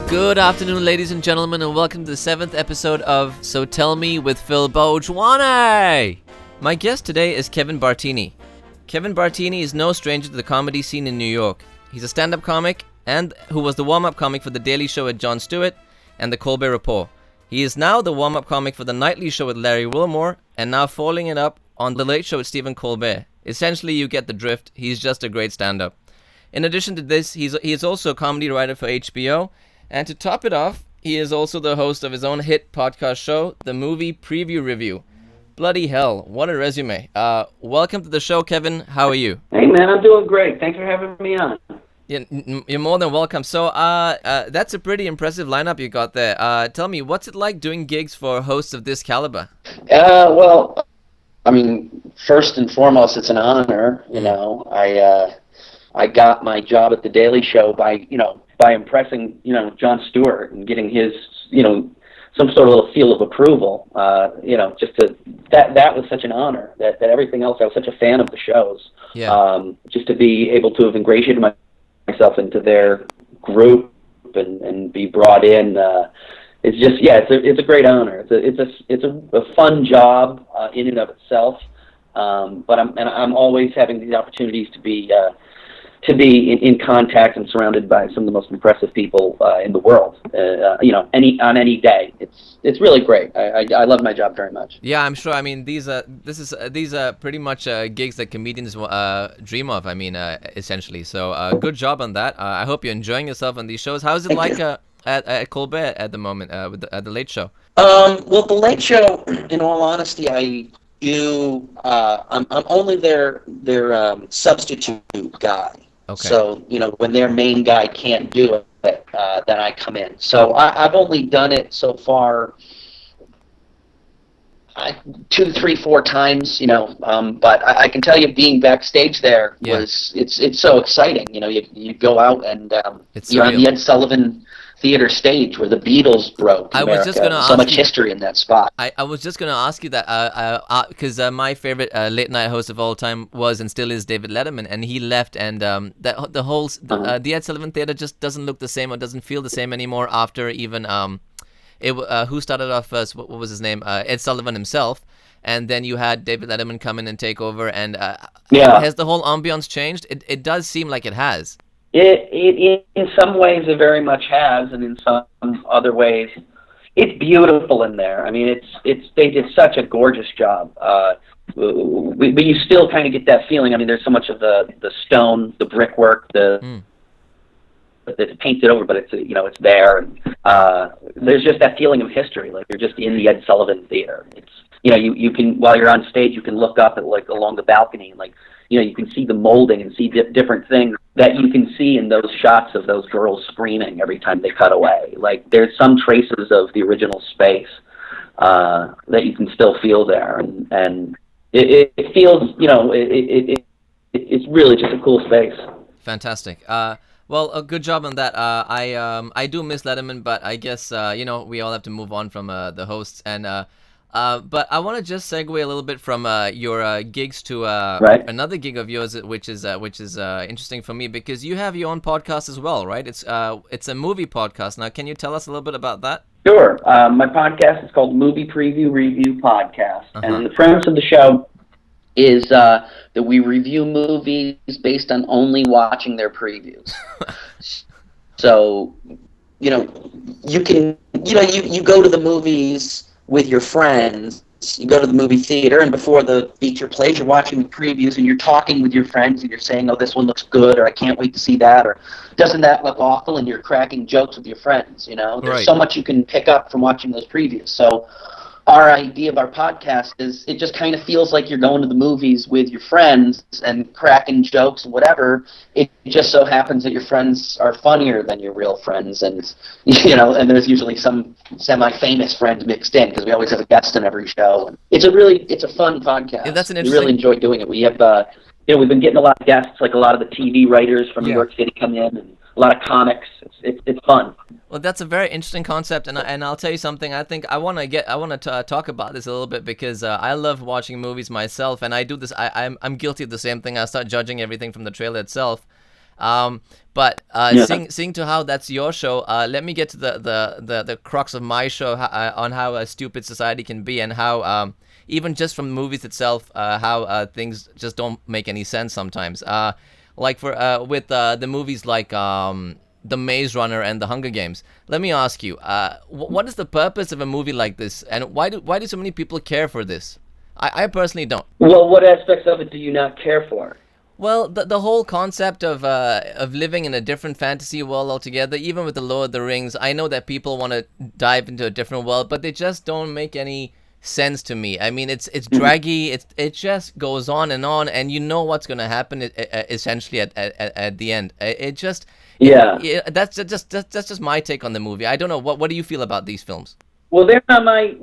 Good afternoon, ladies and gentlemen, and welcome to the 7th episode of So Tell Me with Phil Bhojwanay. My guest today is Kevin Bartini. Kevin Bartini is no stranger to the comedy scene in New York. He's a stand-up comic and who was the warm-up comic for The Daily Show with Jon Stewart and The Colbert Report. He is now the warm-up comic for The Nightly Show with Larry Wilmore and now following it up on The Late Show with Stephen Colbert. Essentially, you get the drift. He's just a great stand-up. In addition to this, he is also a comedy writer for HBO. And to top it off, he is also the host of his own hit podcast show, The Movie Preview Review. Bloody hell, what a resume. Welcome to the show, Kevin. How are you? Hey, man, I'm doing great. Thanks for having me on. Yeah, you're more than welcome. So that's a pretty impressive lineup you got there. Tell me, what's it like doing gigs for hosts of this caliber? Well, I mean, first and foremost, it's an honor. You know, I got my job at The Daily Show by impressing, Jon Stewart and getting his, some sort of little seal of approval. That was such an honor that everything else, I was such a fan of the shows. Yeah. Just to be able to have ingratiated myself into their group and be brought in, it's just, it's a great honor. It's a fun job in and of itself. But I'm always having these opportunities to be in contact and surrounded by some of the most impressive people in the world. On any day, it's really great. I love my job very much. Yeah, I'm sure. I mean, these are pretty much gigs that comedians dream of. I mean, essentially. So, good job on that. I hope you're enjoying yourself on these shows. How is it like at Colbert at the moment at the Late Show? Well, the Late Show, in all honesty, I'm only their substitute guy. Okay. So, when their main guy can't do it, then I come in. So I've only done it so far 2, 3, 4 times, but I can tell you being backstage there it's so exciting. You go out and you're on the Ed Sullivan theater stage where the Beatles broke. I was just going to ask so much history in that spot. I was just going to ask you that because my favorite late night host of all time was and still is David Letterman, and he left, and the Ed Sullivan theater just doesn't look the same or doesn't feel the same anymore after even who started off first? What was his name? Ed Sullivan himself. And then you had David Letterman come in and take over. And has the whole ambiance changed? It does seem like it has. It in some ways it very much has, and in some other ways it's beautiful in there. I mean, they did such a gorgeous job. But you still kind of get that feeling. I mean, there's so much of the stone, the brickwork, it's painted over, but it's there. And there's just that feeling of history, like you're just in the Ed Sullivan Theater. It's you can, while you're on stage, you can look up at along the balcony and you can see the molding and see different things that you can see in those shots of those girls screaming every time they cut away. Like there's some traces of the original space that you can still feel there, and it feels it's really just a cool space. Fantastic. Well, good job on that. I do miss Letterman, but I guess we all have to move on from the hosts. And but I want to just segue a little bit from your gigs to another gig of yours, which is interesting for me because you have your own podcast as well, right? It's a movie podcast. Now, can you tell us a little bit about that? Sure. My podcast is called Movie Preview Review Podcast, and the premise of the show is that we review movies based on only watching their previews. So, you can, you go to the movies with your friends, you go to the movie theater, and before the feature plays, you're watching the previews, and you're talking with your friends, and you're saying, oh, this one looks good, or I can't wait to see that, or doesn't that look awful, and you're cracking jokes with your friends, There's so much you can pick up from watching those previews. So our idea of our podcast is it just kind of feels like you're going to the movies with your friends and cracking jokes and whatever. It just so happens that your friends are funnier than your real friends, and and there's usually some semi-famous friend mixed in because we always have a guest in every show. It's a fun podcast. Yeah, that's an We interesting. really enjoy doing it. We have we've been getting a lot of guests, like a lot of the TV writers from New York City come in, and a lot of comics. It's fun. Well, that's a very interesting concept, and I'll tell you something. I think I want to talk about this a little bit because I love watching movies myself, and I do this. I'm guilty of the same thing. I start judging everything from the trailer itself. But seeing to how that's your show, let me get to the crux of my show on how a stupid society can be, and how even just from movies itself, how things just don't make any sense sometimes. Like with the movies like The Maze Runner and The Hunger Games. Let me ask you, what is the purpose of a movie like this, and why do so many people care for this? I personally don't. Well, what aspects of it do you not care for? Well, the whole concept of living in a different fantasy world altogether, even with the Lord of the Rings, I know that people want to dive into a different world, but they just don't make any sense to me. I mean, it's draggy. It just goes on, and you know what's going to happen essentially at the end. That's just my take on the movie. I don't know. What do you feel about these films? Well, they're not my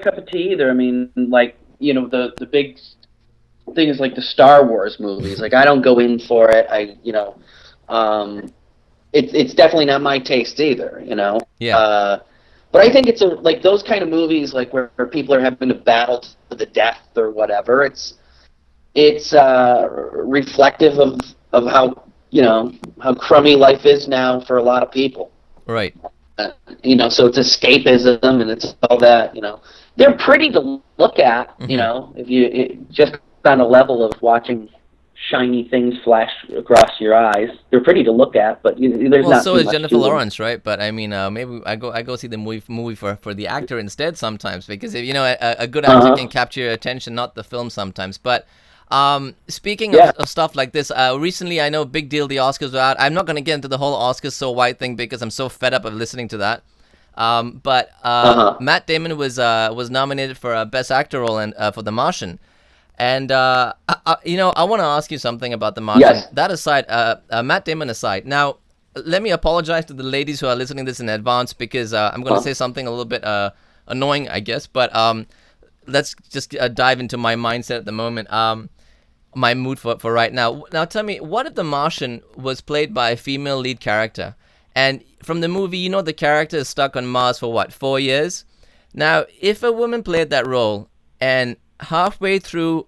cup of tea either. I mean, like, the big things like the Star Wars movies. Like, I don't go in for it. It's definitely not my taste either. Yeah. But I think it's like those kind of movies, like where people are having to battle to the death or whatever. It's reflective of how how crummy life is now for a lot of people. Right. So it's escapism and it's all that. They're pretty to look at. If you just on a level of watching shiny things flash across your eyes, they're pretty to look at, but there's not. So is Jennifer Lawrence, right? But I mean, maybe I go see the movie for the actor instead sometimes, because if a good actor can capture your attention, not the film sometimes. But speaking of stuff like this, recently I know big deal the Oscars are out. I'm not gonna get into the whole Oscars so white thing because I'm so fed up of listening to that. But Matt Damon was nominated for a Best Actor role and for The Martian. And, I want to ask you something about The Martian. Yes. That aside, Matt Damon aside. Now, let me apologize to the ladies who are listening to this in advance, because I'm going to say something a little bit annoying, I guess. But let's just dive into my mindset at the moment, my mood for right now. Now, tell me, what if The Martian was played by a female lead character? And from the movie, the character is stuck on Mars for, 4 years? Now, if a woman played that role, and halfway through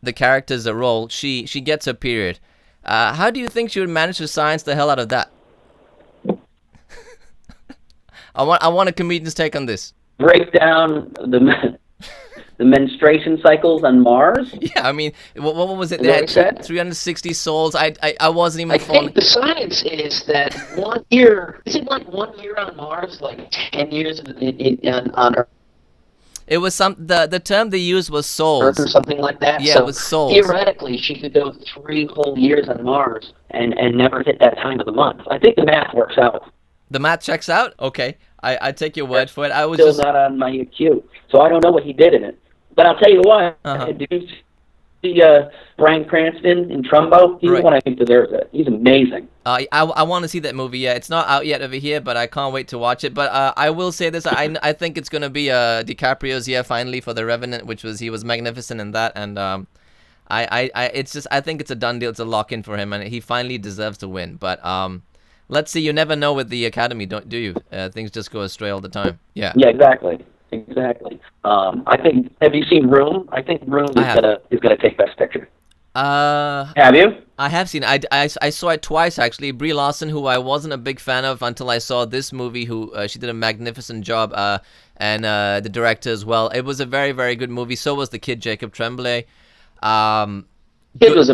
the character's role, she gets her period, how do you think she would manage to science the hell out of that? I want a comedian's take on this. Break down the menstruation cycles on Mars? Yeah, I mean, what was it? They had 360 souls. I wasn't even following. I think the science is that 1 year, is it like 1 year on Mars, like 10 years on Earth? It was the term they used was souls. Or something like that. Yeah, so it was souls. Theoretically, she could go 3 whole years on Mars and never hit that time of the month. I think the math works out. The math checks out? Okay. I take your word for it. I was still not on my IQ, so I don't know what he did in it. But I'll tell you what, did you see Bryan Cranston in Trumbo? He's the one I think deserves it. He's amazing. I want to see that movie. Yeah, it's not out yet over here, but I can't wait to watch it. But I will say this: I think it's gonna be DiCaprio's year finally for The Revenant, he was magnificent in that, and I think it's a done deal. It's a lock in for him, and he finally deserves to win. But let's see. You never know with the Academy, do you? Things just go astray all the time. Yeah. Yeah, exactly. I think. Have you seen Room? I think Room is gonna take Best Picture. Have you? I have seen it. I saw it twice actually. Brie Larson, who I wasn't a big fan of until I saw this movie, who she did a magnificent job, and the director as well. It was a very, very good movie. So was the kid, Jacob Tremblay. It was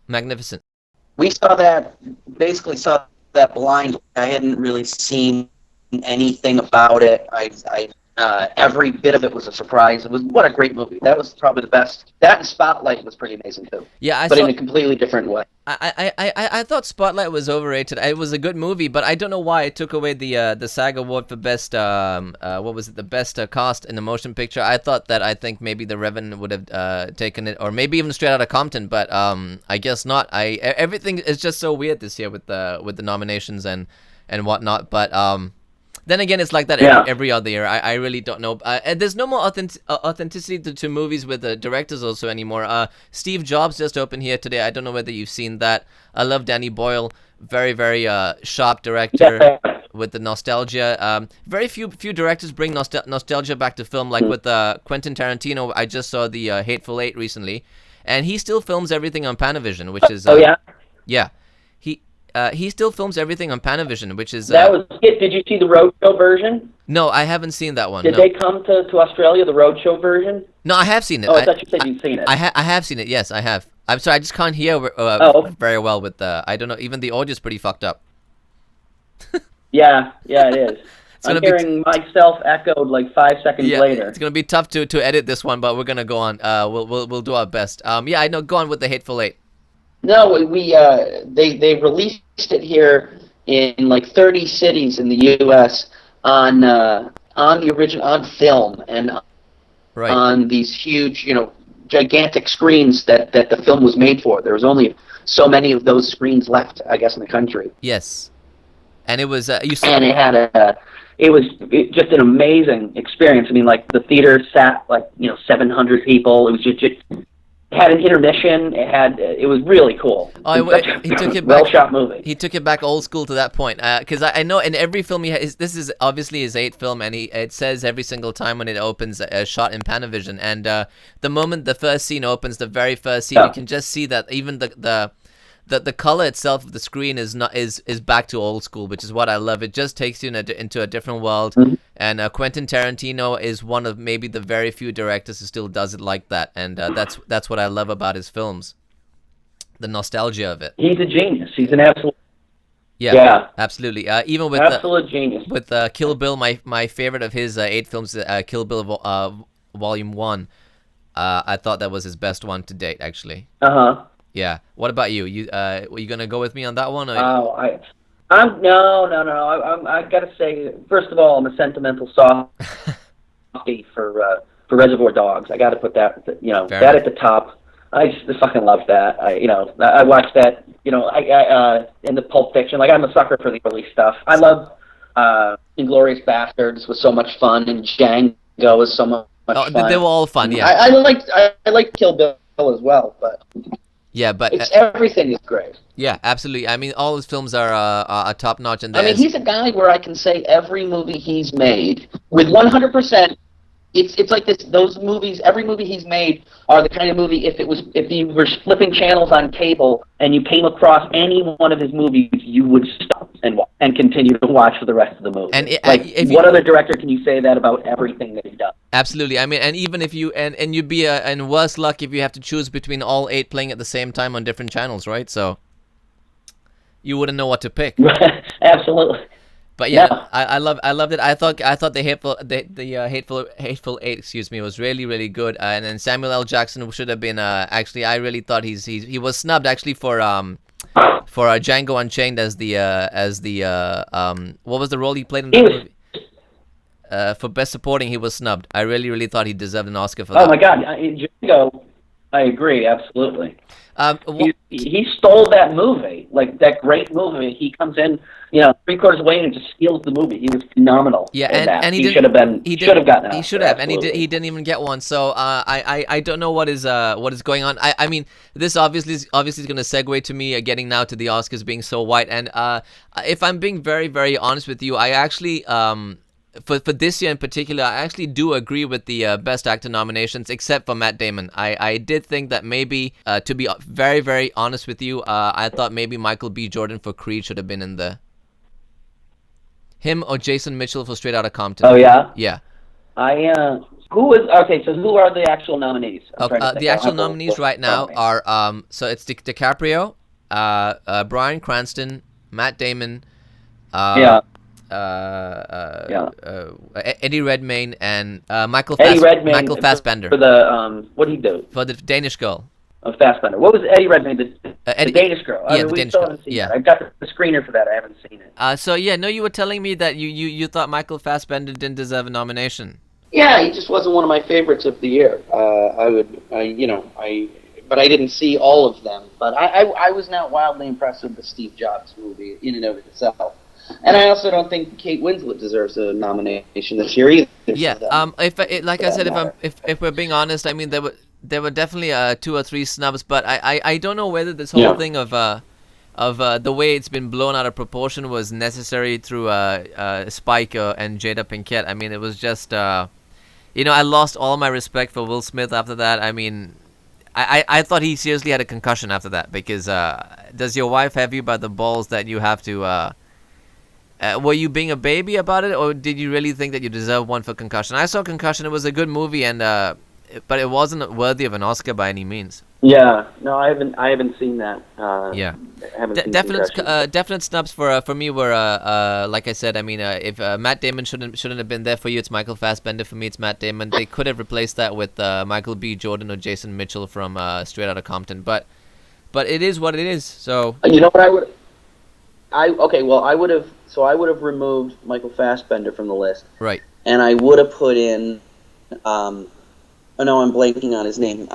magnificent. We saw that blind. I hadn't really seen anything about it. Every bit of it was a surprise. What a great movie. That was probably the best. That and Spotlight was pretty amazing too. Yeah, in a completely different way. I thought Spotlight was overrated. It was a good movie, but I don't know why it took away the SAG award for best the best cast in the motion picture. I think maybe The Revenant would have taken it, or maybe even Straight Outta Compton, but I guess not. Everything is just so weird this year with the nominations and whatnot, but then again, it's like that every other year. I really don't know. There's no more authenticity to movies with the directors also anymore. Steve Jobs just opened here today. I don't know whether you've seen that. I love Danny Boyle. Very, very sharp director with the nostalgia. Very few directors bring nostalgia back to film, like with Quentin Tarantino. I just saw the Hateful Eight recently. And he still films everything on Panavision, which is... yeah? Yeah. he still films everything on Panavision, which is That was it. Did you see the roadshow version? No, I haven't seen that one. Did they come to Australia, the roadshow version? No, I have seen it. Oh, I thought you said you'd seen it. I have seen it. Yes, I have. I'm sorry, I just can't hear very well with the. I don't know. Even the audio's pretty fucked up. Yeah, it is. I'm hearing myself echoed like 5 seconds later. It's gonna be tough to edit this one, but we're gonna go on. We'll do our best. Yeah, I know. Go on with the Hateful Eight. No, they released it here in like 30 cities in the U.S. on the original on film and on these huge, gigantic screens that the film was made for. There was only so many of those screens left, I guess, in the country. Yes, and it was It was just an amazing experience. I mean, like the theater sat like 700 people. It was just it had an intermission. It was really cool. He took it back. Well shot movie. He took it back old school to that point. Because I know in every film this is obviously his 8th film, and it says every single time when it opens shot in Panavision. And the moment the first scene opens, the very first scene, you can just see that even the color itself of the screen is back to old school, which is what I love. It just takes you into a different world. Mm-hmm. And Quentin Tarantino is one of maybe the very few directors who still does it like that. And that's what I love about his films, the nostalgia of it. He's a genius. He's an absolute. Yeah, absolutely. Even with absolute genius. With Kill Bill, my favorite of his 8 films, Kill Bill Volume 1. I thought that was his best one to date, actually. Yeah. What about you? Were you gonna go with me on that one? No. I gotta say, first of all, I'm a sentimental softie for Reservoir Dogs. I gotta put that, that at the top. I just fucking love that. I watched that, in the Pulp Fiction. Like, I'm a sucker for the early stuff. I love Inglourious Bastards was so much fun, and Django was so much fun. They were all fun. Yeah. I liked Kill Bill as well, but. Yeah, but everything is great. Yeah, absolutely. I mean, all his films are top notch, and he's a guy where I can say every movie he's made with 100%. It's like this. Those movies, every movie he's made, are the kind of movie if you were flipping channels on cable and you came across any one of his movies, you would stop and continue to watch for the rest of the movie. And what other director can you say that about everything that he's done? Absolutely. I mean, and even if you and you'd be in worse luck if you have to choose between all 8 playing at the same time on different channels, right? So you wouldn't know what to pick. Absolutely. But yeah, I loved it. I thought the Hateful Eight, was really, really good. And then Samuel L. Jackson should have been. Actually, I really thought he was snubbed actually for Django Unchained as the what was the role he played in the movie? For Best Supporting, he was snubbed. I really, really thought he deserved an Oscar for that. Oh my God, Django! I agree, absolutely. He stole that movie, like that great movie. He comes in, 3/4 away and just steals the movie. He was phenomenal. Yeah, and he should have gotten an Oscar. He should have, and he didn't even get one. So I don't know what is going on. I mean, this obviously is going to segue to me getting now to the Oscars being so white. And if I'm being very, very honest with you, I actually For this year in particular, I actually do agree with the Best Actor nominations, except for Matt Damon. I did think that maybe, to be very, very honest with you, I thought maybe Michael B. Jordan for Creed should have been in there. Him or Jason Mitchell for Straight Outta Compton. Oh, yeah? Yeah. Who are the actual nominees? The actual nominees right now are, so it's DiCaprio, Bryan Cranston, Matt Damon, Eddie Redmayne and Michael Fassbender for the what did he do for the Danish Girl. Fassbender. What was Eddie Redmayne? The Danish Girl. The Danish Girl. Yeah, I got the screener for that. I haven't seen it. So yeah, no, you were telling me that you thought Michael Fassbender didn't deserve a nomination. Yeah, he just wasn't one of my favorites of the year. But I didn't see all of them. But I was not wildly impressed with the Steve Jobs movie in and of itself. And I also don't think Kate Winslet deserves a nomination this year either. Yeah. If we're being honest, I mean there were definitely 2 or 3 snubs, but I don't know whether this whole thing of the way it's been blown out of proportion was necessary through Spike and Jada Pinkett. I mean, it was just I lost all my respect for Will Smith after that. I mean, I thought he seriously had a concussion after that because does your wife have you by the balls that you have to? Were you being a baby about it, or did you really think that you deserve one for Concussion? I saw Concussion; it was a good movie, and but it wasn't worthy of an Oscar by any means. Yeah, no, I haven't seen that. Yeah, I haven't seen Concussion. Definite snubs for me were like I said. I mean, if Matt Damon shouldn't have been there for you, it's Michael Fassbender. For me, it's Matt Damon. They could have replaced that with Michael B. Jordan or Jason Mitchell from Straight Outta Compton, but it is what it is. So you know what I would have removed Michael Fassbender from the list. Right. And I would have put in oh no, I'm blanking on his name.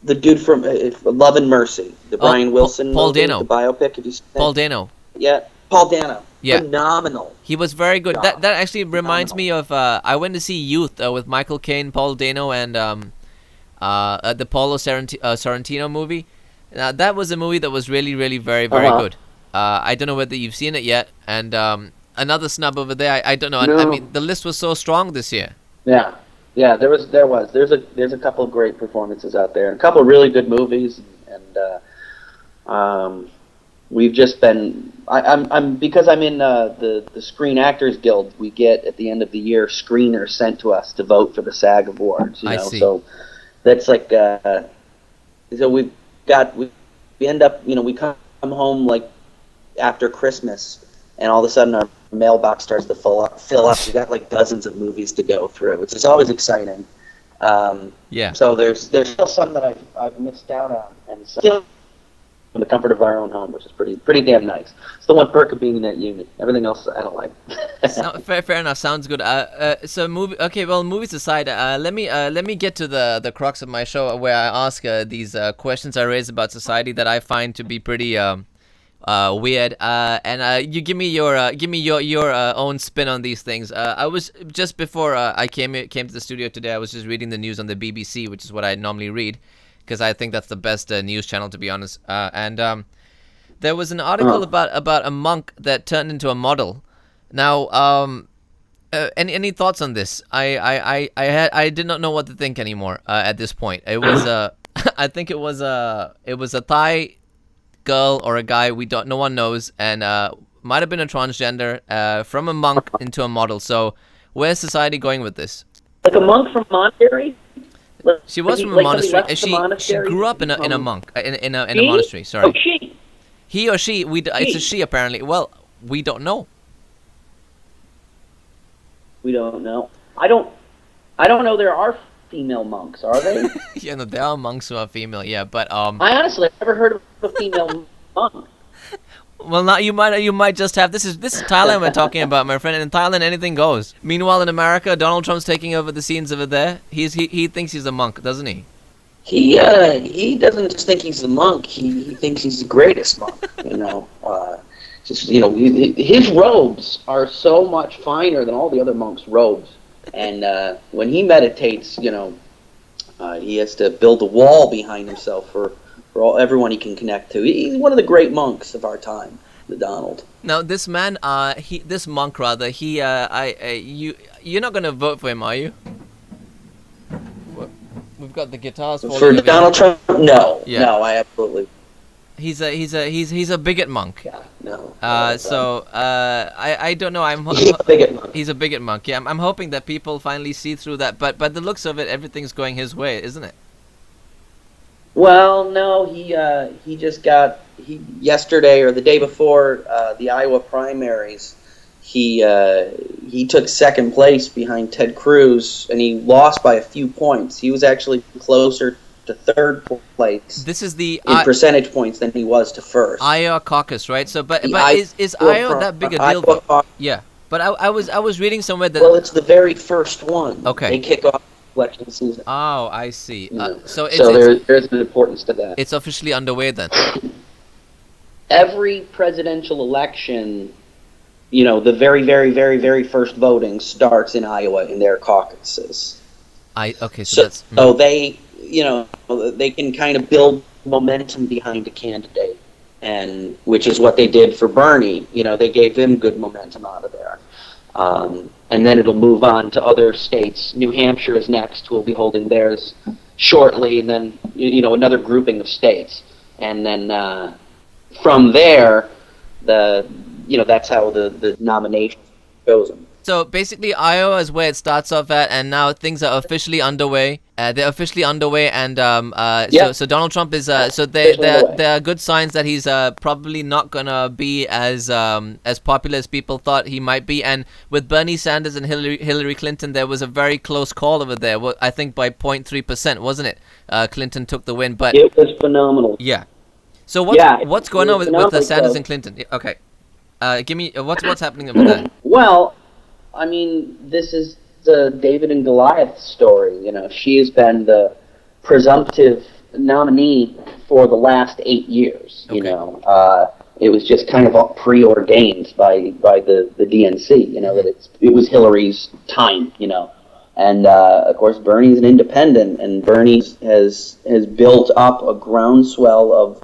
The dude from Love and Mercy, the Brian Wilson Paul movie, Dano. The biopic, have you seen that? Paul Dano. Yeah, Paul Dano. Yeah. Phenomenal. He was very good. God. That actually reminds me of I went to see Youth with Michael Caine, Paul Dano, and the Paulo Sorrentino movie. That was a movie that was really, really very, very good. I don't know whether you've seen it yet. And another snub over there. I don't know. No. I mean, the list was so strong this year. Yeah, there was. There's a couple of great performances out there, and a couple of really good movies, and we've just been. I'm because I'm in the Screen Actors Guild. We get at the end of the year screeners sent to us to vote for the SAG Awards. You know? I see. So that's like so we end up we come home like after Christmas, and all of a sudden our mailbox starts to fill up. We got like dozens of movies to go through, which is always exciting. Yeah. So there's still some that I've missed out on, and still in the comfort of our own home, which is pretty damn nice. It's the one perk of being in that unit. Everything else I don't like. Fair enough. Sounds good. So movies aside, let me get to the crux of my show, where I ask these questions I raise about society that I find to be pretty weird. And you give me your own spin on these things. I was just before I came to the studio today. I was just reading the news on the BBC, which is what I normally read, because I think that's the best news channel, to be honest. And there was an article about a monk that turned into a model. Now, any thoughts on this? I did not know what to think anymore at this point. It was I think it was a Thai girl or a guy no one knows, and might have been a transgender from a monk into a model. So where's society going with this? Like a monk from monastery. She was from a monastery. She grew up in a monastery. Sorry. Oh, she. He or she? It's a she apparently. Well, we don't know. We don't know. I don't know. There are female monks, are they? Yeah, no, there are monks who are female. Yeah, but I honestly have never heard of a female monk. Well, now you might just have. This is Thailand we're talking about, my friend. And in Thailand, anything goes. Meanwhile, in America, Donald Trump's taking over the scenes over there. He thinks he's a monk, doesn't he? He doesn't just think he's a monk. He thinks he's the greatest monk. His robes are so much finer than all the other monks' robes. And when he meditates, he has to build a wall behind himself for everyone he can connect to. He's one of the great monks of our time, the Donald. Now, this man, this monk rather, you're not gonna vote for him, are you? We've got the guitars for Donald Trump. No, yeah. No, I absolutely. He's a bigot monk. Yeah, no. I don't know. He's a bigot monk. He's a bigot monk. Yeah, I'm hoping that people finally see through that. But the looks of it, everything's going his way, isn't it? Well, no. He just got yesterday or the day before the Iowa primaries. He took second place behind Ted Cruz, and he lost by a few points. He was actually closer to third place. This is the in percentage points than he was to first. Iowa caucus, right? So, but is Iowa that big a deal? Yeah, but I was reading somewhere that it's the very first one. Okay, they kick off election season. Oh, I see. So there's an importance to that. It's officially underway then. Every presidential election, the very, very, very, very first voting starts in Iowa in their caucuses. So they. They can kind of build momentum behind a candidate, and which is what they did for Bernie. They gave him good momentum out of there. And then it'll move on to other states. New Hampshire is next. We'll be holding theirs shortly, and then another grouping of states, and then from there, that's how the nomination was chosen. So basically, Iowa is where it starts off at, and now things are officially underway. They're officially underway, and so Donald Trump is so there are good signs that he's probably not gonna be as popular as people thought he might be. And with Bernie Sanders and Hillary Clinton, there was a very close call over there. I think by 0.3%, wasn't it? Clinton took the win, but it was phenomenal. Yeah. So what's going on with Sanders and Clinton? Okay, give me what's happening over there. Well, I mean, this is the David and Goliath story. She has been the presumptive nominee for the last 8 years. Okay. It was just kind of preordained by the DNC. That it was Hillary's time. And of course Bernie's an independent, and Bernie has built up a groundswell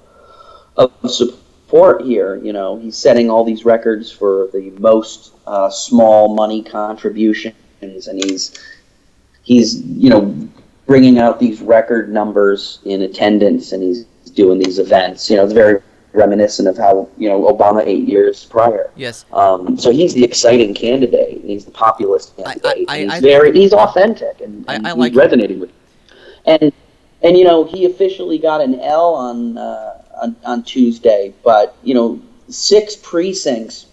of support here. He's setting all these records for the most small money contributions, and he's bringing out these record numbers in attendance, and he's doing these events. It's very reminiscent of how Obama 8 years prior. Yes. So he's the exciting candidate. He's the populist candidate. He's authentic, and he's resonating with. And he officially got an L on Tuesday, but 6 precincts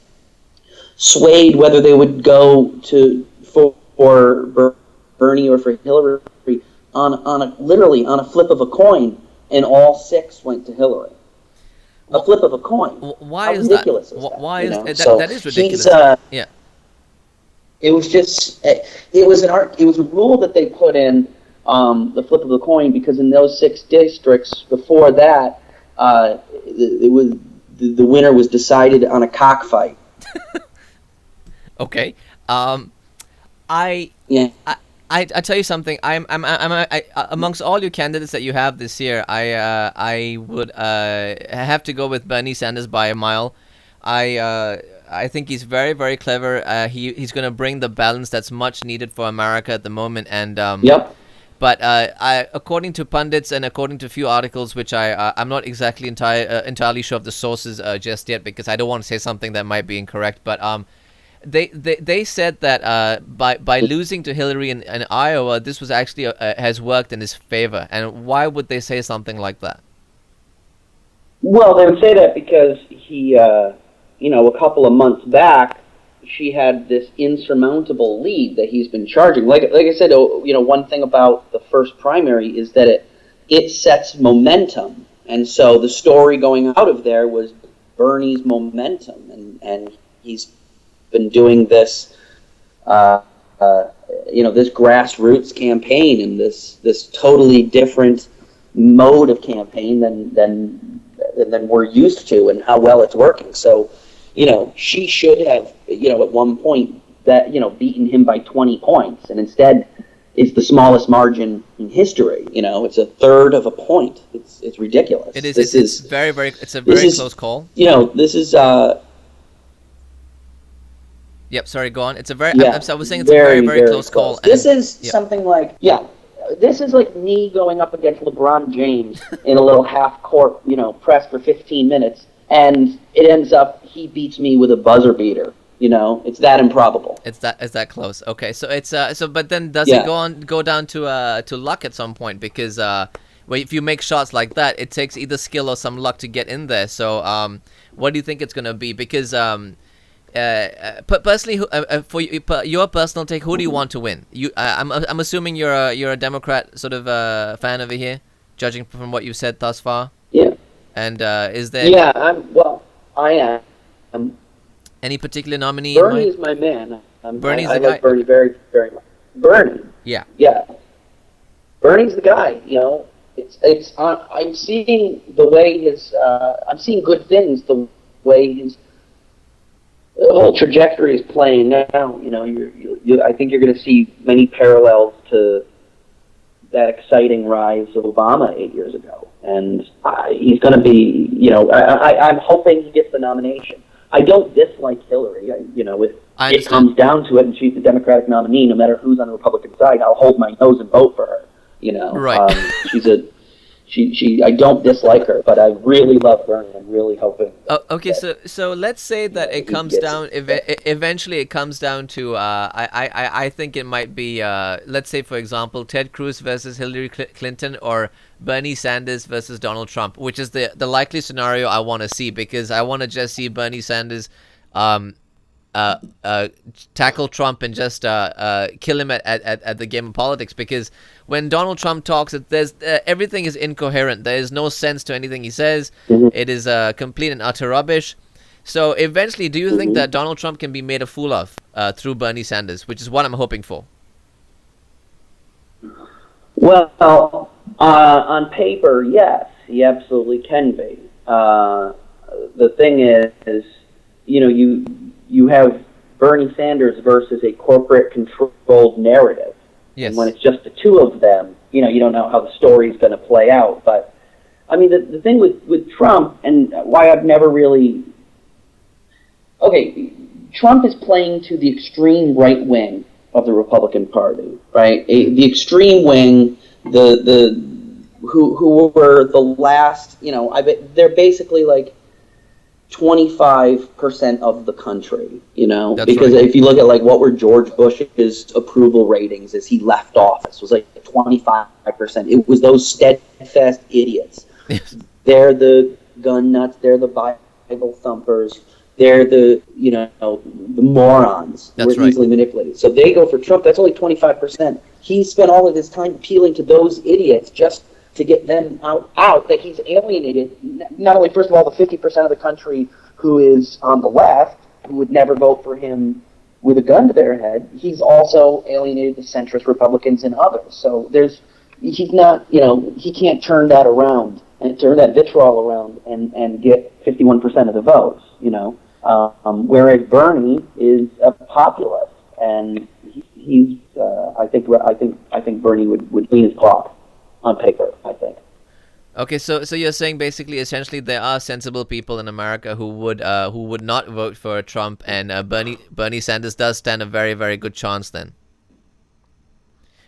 swayed whether they would go for Bernie or for Hillary literally on a flip of a coin, and all 6 went to Hillary. A flip of a coin. Why is ridiculous that? Why is that? So that is ridiculous. Yeah. It was just it was a rule that they put in, the flip of the coin, because in those 6 districts before that, it was the winner was decided on a cockfight. Okay. I tell you something. I'm amongst all your candidates that you have this year, I would have to go with Bernie Sanders by a mile. I think he's very, very clever. He's going to bring the balance that's much needed for America at the moment. And Yep. But according to pundits and according to a few articles, which I'm not exactly entirely sure of the sources just yet, because I don't want to say something that might be incorrect. But they said that by losing to Hillary in Iowa, this was actually has worked in his favor. And why would they say something like that? Well, they would say that because he, a couple of months back, she had this insurmountable lead that he's been charging. Like I said, one thing about the first primary is that it sets momentum, and so the story going out of there was Bernie's momentum, and he's been doing this, this grassroots campaign, and this totally different mode of campaign than we're used to, and how well it's working. So, she should have, at one point that, beaten him by 20 points, and instead it's the smallest margin in history. It's a third of a point. It's ridiculous. It is. It's a very close call. This is. Yep. Sorry. Go on. It's a very. Yeah, I was saying it's a very close call. This is something like This is like me going up against LeBron James in a little half-court, press for 15 minutes, and it ends up he beats me with a buzzer beater. It's that improbable. It's that close. Okay, so it's but then does it go down to luck at some point? Because if you make shots like that, it takes either skill or some luck to get in there. So what do you think it's gonna be? Because personally, for your personal take, who do you want to win? I'm assuming you're a Democrat sort of fan over here, judging from what you've said thus far. Yeah. And is there? Yeah, I am. Any particular nominee? Bernie is my man. Bernie's I the guy. like Bernie very, very much. Bernie. Yeah. Yeah. Bernie's the guy. It's. I'm seeing the way I'm seeing good things. The way his whole trajectory is playing now. I think you're going to see many parallels to that exciting rise of Obama 8 years ago, and he's going to be. I'm hoping he gets the nomination. I don't dislike Hillary. If it comes down to it, and she's the Democratic nominee, no matter who's on the Republican side, I'll hold my nose and vote for her. Right. She I don't dislike her, but I really love Bernie. I'm really hoping. Okay, so let's say that it comes down. Eventually, it comes down to. I think it might be. Let's say, for example, Ted Cruz versus Hillary Clinton, or Bernie Sanders versus Donald Trump, which is the likely scenario I want to see, because I want to just see Bernie Sanders, tackle Trump and just kill him at the game of politics. Because when Donald Trump talks, there's everything is incoherent. There is no sense to anything he says. Mm-hmm. It is complete and utter rubbish. So eventually, do you think that Donald Trump can be made a fool of through Bernie Sanders, which is what I'm hoping for? Well, on paper, yes, he absolutely can be. The thing is, you have Bernie Sanders versus a corporate-controlled narrative. Yes. And when it's just the two of them, you don't know how the story's going to play out. But, I mean, the thing with Trump, and why I've never really... Okay, Trump is playing to the extreme right wing of the Republican Party, right? The extreme wing, who were the last, they're basically like 25% of the country, That's because right. if you look at like what were George Bush's approval ratings as he left office, was like 25%. It was those steadfast idiots. Yes. They're the gun nuts. They're the Bible thumpers. They're the the morons who That's are right. easily manipulated. So they go for Trump. That's only 25%. He spent all of his time appealing to those idiots just to get them out that he's alienated, not only, first of all, the 50% of the country who is on the left, who would never vote for him with a gun to their head, he's also alienated the centrist Republicans and others. So he's not, he can't turn that around and turn that vitriol around and get 51% of the votes, whereas Bernie is a populist, and he's, I think Bernie would clean his clock. On paper, I think. Okay, so you're saying basically, essentially, there are sensible people in America who would not vote for Trump, and Bernie Sanders does stand a very, very good chance then.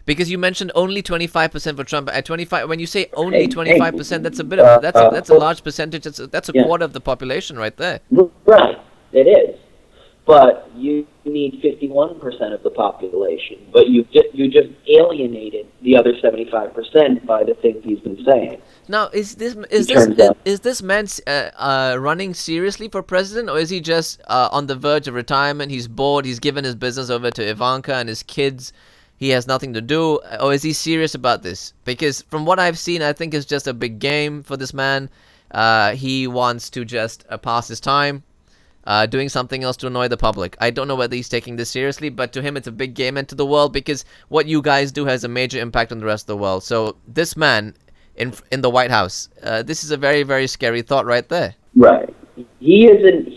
Because you mentioned only 25% for Trump. At 25, when you say only 25%, that's a bit of that's a large percentage. That's a quarter of the population right there. Right, it is. But you need 51% of the population. But you just alienated the other 75% by the things he's been saying. Now, is this man running seriously for president, or is he just on the verge of retirement? He's bored. He's given his business over to Ivanka and his kids. He has nothing to do. Or is he serious about this? Because from what I've seen, I think it's just a big game for this man. He wants to just pass his time. Doing something else to annoy the public. I don't know whether he's taking this seriously, but to him it's a big game, and to the world, because what you guys do has a major impact on the rest of the world. So this man in the White House, this is a very, very scary thought right there. Right. He is an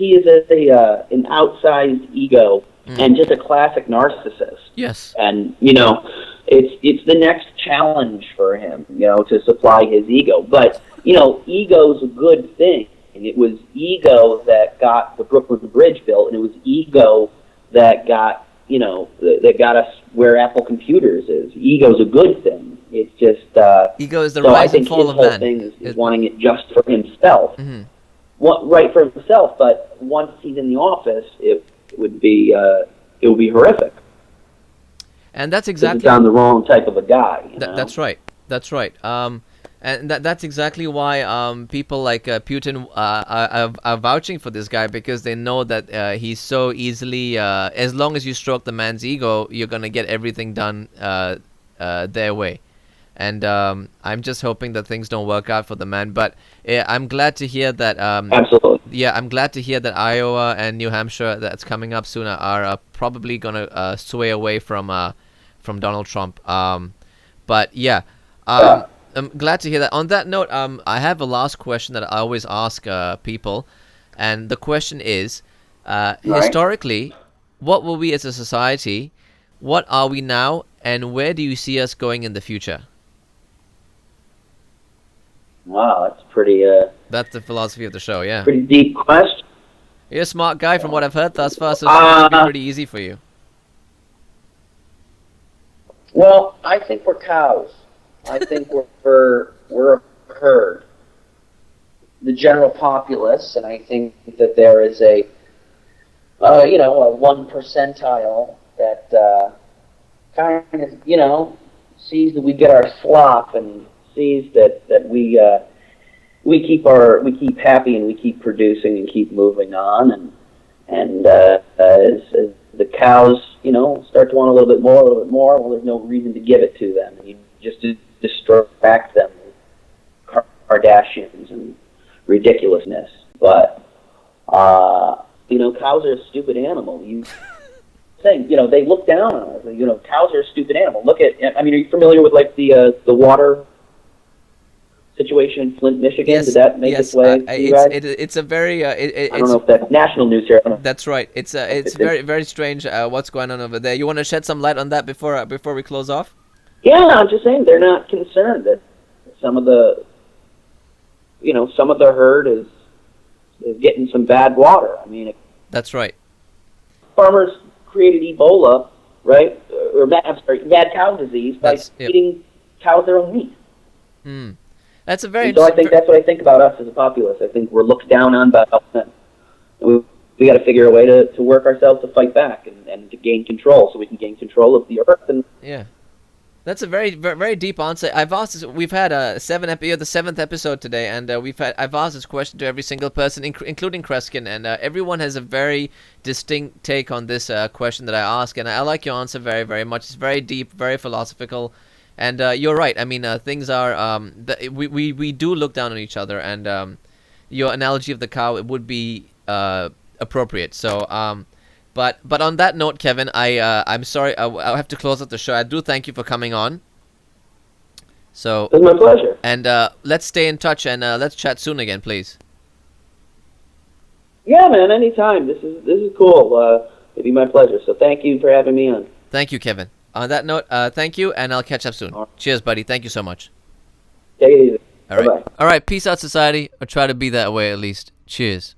outsized ego and just a classic narcissist. Yes. And it's the next challenge for him, to supply his ego. But ego's a good thing. And it was ego that got the Brooklyn Bridge built, and it was ego that got that got us where Apple Computers is. Ego's a good thing. It's just ego is the rise and fall of man. I think his whole thing is wanting it just for himself. Mm-hmm. Right for himself, but once he's in the office, it would be horrific. And that's exactly. He's on the wrong type of a guy. That's right. That's right. And that's exactly why people like Putin are vouching for this guy, because they know that he's so easily, as long as you stroke the man's ego, you're going to get everything done their way. And I'm just hoping that things don't work out for the man. But I'm glad to hear that. Absolutely. Yeah, I'm glad to hear that Iowa and New Hampshire, that's coming up soon, are probably going to sway away from Donald Trump. But yeah. I'm glad to hear that. On that note, I have a last question that I always ask people, and the question is, historically, what were we as a society? What are we now, and where do you see us going in the future? Wow, that's pretty. That's the philosophy of the show, yeah. Pretty deep question. You're a smart guy, from what I've heard thus far, so it's going to be pretty easy for you. Well, I think we're cows. I think we're a herd, the general populace, and I think that there is a a 1 percentile that kind of sees that we get our slop and sees that we keep happy and we keep producing and keep moving on, and as the cows start to want a little bit more, well, there's no reason to give it to them, and you just distract them with Kardashians and ridiculousness. But cows are a stupid animal. You think they look down on us. Cows are a stupid animal. Look at, are you familiar with like the water situation in Flint, Michigan? Yes, Did that make its way to you guys? It's a very I don't know if that's national news here. That's right. It's very very strange what's going on over there. You want to shed some light on that before we close off? Yeah, I'm just saying they're not concerned that some of the herd is getting some bad water. That's right. Farmers created Ebola, right? Mad cow disease by feeding cows their own meat. That's a very. So I think that's what I think about us as a populace. I think we're looked down on by them. We got to figure a way to work ourselves to fight back and to gain control, so we can gain control of the earth. And yeah, that's a very very deep answer. I've asked this. We've had the 7th episode today, and I've asked this question to every single person, including Kreskin, and everyone has a very distinct take on this question that I ask, and I like your answer very very much. It's very deep, very philosophical. And you're right. Things are. We do look down on each other, and your analogy of the cow, it would be appropriate. So, but on that note, Kevin, I'm sorry. I have to close out the show. I do thank you for coming on. So it's my pleasure. And let's stay in touch, and let's chat soon again, please. Yeah, man. Anytime. This is cool. It'd be my pleasure. So thank you for having me on. Thank you, Kevin. On that note, thank you, and I'll catch up soon. Right. Cheers, buddy. Thank you so much. Take it easy. All right. All right. Peace out, society, or try to be that way at least. Cheers.